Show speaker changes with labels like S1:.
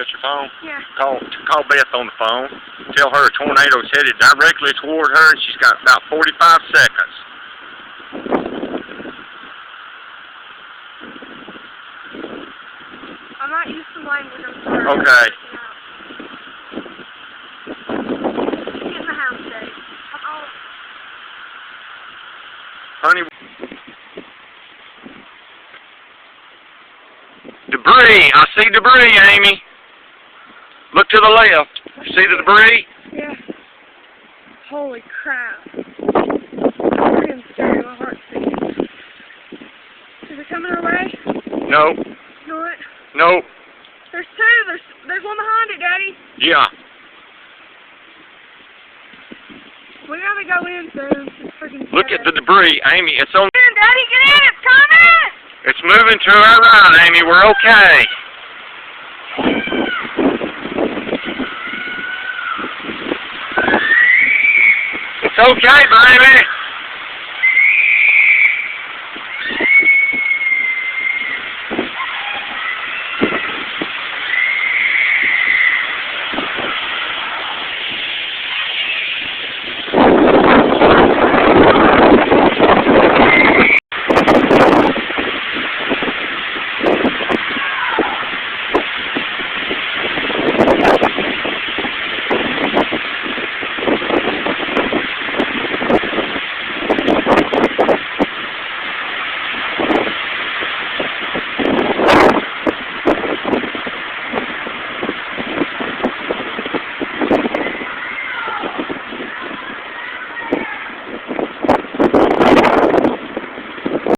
S1: got your phone?
S2: Yeah.
S1: Call Beth on the phone. Tell her a tornado's headed directly toward her, and she's got about 45 seconds.
S2: I might use some language, I'm sorry.
S1: Okay.
S2: Get in the house, Daddy.
S1: Honey. Debris. I see debris, Amy. Look to the left. You see the debris?
S2: Yeah. Holy crap. It's scary. My heart's beating. Is it coming our way?
S1: No.
S2: Not?
S1: No.
S2: There's two. There's one behind it, Daddy.
S1: Yeah.
S2: We gotta go in soon. It's freaking
S1: Look at the debris, Amy. It's on.
S2: Get in, Daddy, get in! It's coming!
S1: It's moving to our right, Amy. We're okay. It's okay, baby.